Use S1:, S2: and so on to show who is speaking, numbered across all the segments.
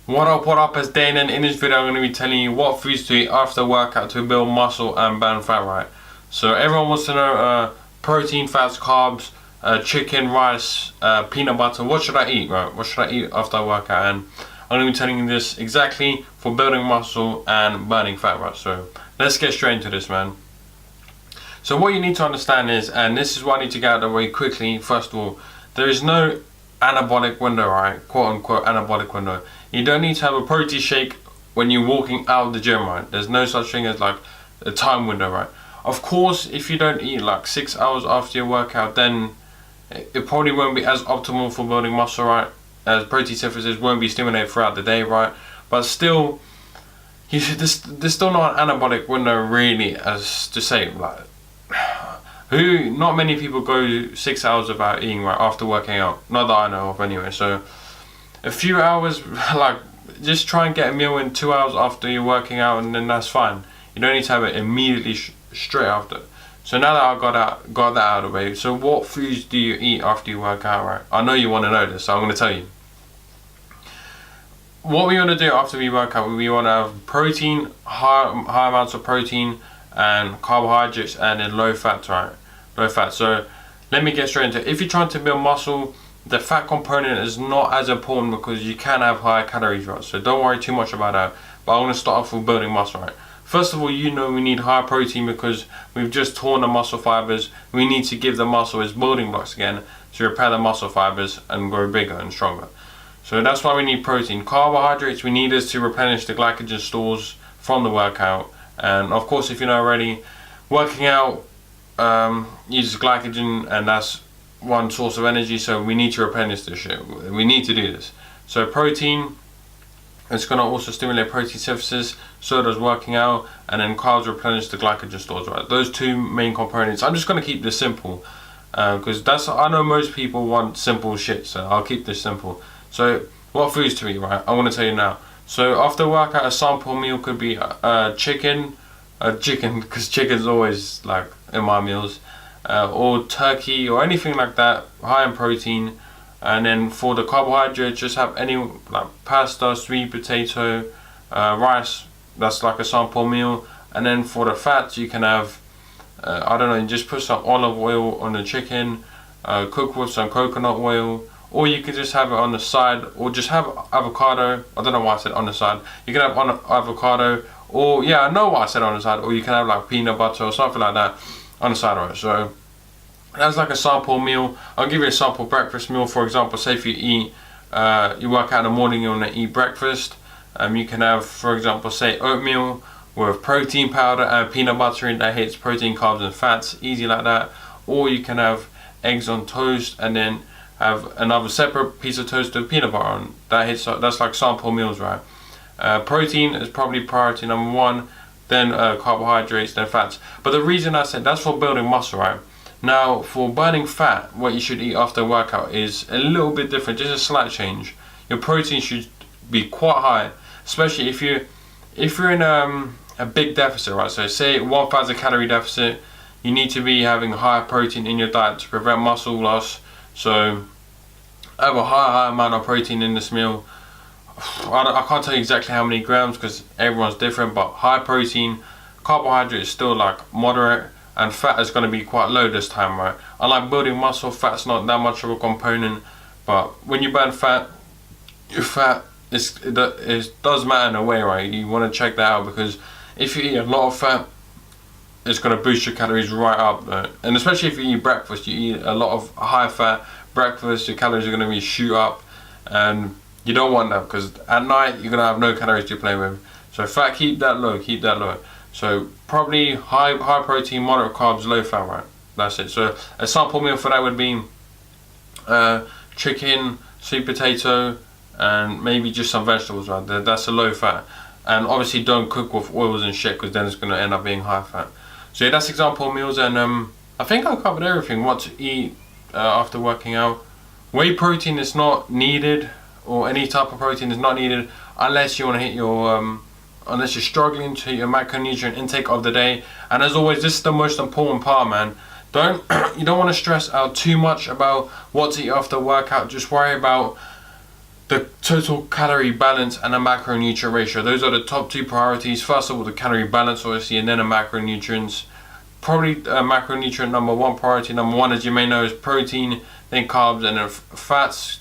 S1: What up, it's Dane, and in this video I'm going to be telling you what foods to eat after workout to build muscle and burn fat, right? So everyone wants to know protein, fats, carbs, chicken, rice, peanut butter. What should I eat, right? What should I eat after I work out? And I'm going to be telling you this exactly for building muscle and burning fat, right? So let's get straight into this, man. So what you need to understand is, and this is what I need to get out of the way quickly, first of all, there is no anabolic window, right? Quote unquote anabolic window. You don't need to have a protein shake when you're walking out of the gym, right? There's no such thing as like a time window, right? Of course, if you don't eat like 6 hours after your workout, then it probably won't be as optimal for building muscle, right? As protein synthesis won't be stimulated throughout the day, right? But still, there's still not an anabolic window really, as to say, like, not many people go 6 hours without eating, right, after working out. Not that I know of anyway. So a few hours, like, just try and get a meal in 2 hours after you're working out, and then that's fine. You don't need to have it immediately straight after. So now that I got that out of the way, so what foods do you eat after you work out, right? I know you want to know this, so I'm going to tell you. What we want to do after we work out, we want to have protein, high amounts of protein, and carbohydrates, and then low fat, right? Low fat. So let me get straight into it. If you're trying to build muscle, the fat component is not as important because you can have higher calories, right? So don't worry too much about that. But I'm going to start off with building muscle, right? First of all, you know we need high protein because we've just torn the muscle fibers. We need to give the muscle its building blocks again to repair the muscle fibers and grow bigger and stronger. So that's why we need protein. Carbohydrates we need is to replenish the glycogen stores from the workout. And of course, if you're not already working out, uses glycogen, and that's one source of energy. So we need to replenish this shit. We need to do this. So protein, it's going to also stimulate protein synthesis. So does working out, and then carbs replenish the glycogen stores. Right, those two main components. I'm just going to keep this simple because I know most people want simple shit. So I'll keep this simple. So what foods to eat, right? I want to tell you now. So after workout, a sample meal could be chicken, because chicken's always like in my meals, or turkey or anything like that, high in protein. And then for the carbohydrates, just have any like pasta, sweet potato, rice. That's like a sample meal. And then for the fats, you can have I don't know, you just put some olive oil on the chicken, cook with some coconut oil. Or you can just have it on the side, or just have avocado. I don't know why I said on the side. You can have avocado, or yeah, I know why I said on the side. Or you can have like peanut butter or something like that on the side, right? So that's like a sample meal. I'll give you a sample breakfast meal. For example, say if you eat, you work out in the morning, you want to eat breakfast. You can have, for example, say oatmeal with protein powder and peanut butter in that hits protein, carbs, and fats, easy like that. Or you can have eggs on toast, and then have another separate piece of toast with peanut butter on. That's like sample meals, right? Protein is probably priority number one, then carbohydrates, then fats. But the reason I said that's for building muscle, right? Now for burning fat, what you should eat after a workout is a little bit different, just a slight change. Your protein should be quite high, especially if you're in a big deficit, right? So say 1,000 calorie deficit, you need to be having high protein in your diet to prevent muscle loss. So I have a high amount of protein in this meal. I can't tell you exactly how many grams because everyone's different, but high protein, carbohydrate is still like moderate, and fat is going to be quite low this time, right? Unlike building muscle, fat's not that much of a component, but when you burn fat, your fat it does matter in a way, right? You want to check that out because if you eat a lot of fat, it's going to boost your calories right up, and especially if you eat breakfast, you eat a lot of high fat breakfast, your calories are going to be shoot up, and you don't want that because at night you're going to have no calories to play with. So fat, keep that low. So probably high protein, moderate carbs, low fat, right? That's it. So a sample meal for that would be chicken, sweet potato, and maybe just some vegetables, right? That's a low fat. And obviously don't cook with oils and shit because then it's going to end up being high fat. So yeah, that's example meals, and I think I covered everything. What to eat after working out. Whey protein is not needed, or any type of protein is not needed unless you want to hit your unless you're struggling to hit your macronutrient intake of the day. And as always, this is the most important part, man. You don't want to stress out too much about what to eat after workout. Just worry about the total calorie balance and a macronutrient ratio. Those are the top 2 priorities. First of all, the calorie balance, obviously, and then the macronutrients. Probably macronutrient number 1, priority number 1, as you may know, is protein, then carbs, and then fats.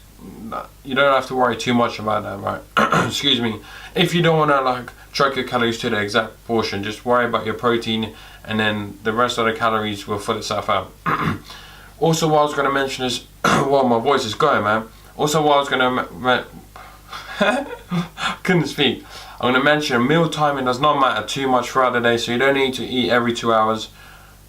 S1: You don't have to worry too much about that, right? Excuse me. If you don't want to like track your calories to the exact portion, just worry about your protein, and then the rest of the calories will fill itself out. Also, what I was going to mention is, well, my voice is going, man. Also, what I was going to couldn't speak. I'm going to mention meal timing does not matter too much throughout the day, so you don't need to eat every 2 hours.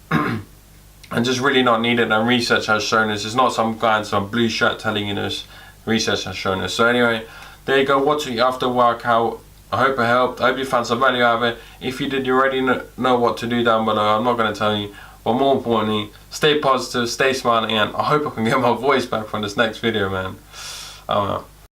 S1: And just really not needed, and research has shown this. It's not some guy in some blue shirt telling you this. Research has shown this. So anyway, there you go. What to eat after workout. I hope it helped. I hope you found some value out of it. If you did, you already know what to do down below. I'm not going to tell you. But more importantly, stay positive, stay smiling, and I hope I can get my voice back from this next video, man. I don't know.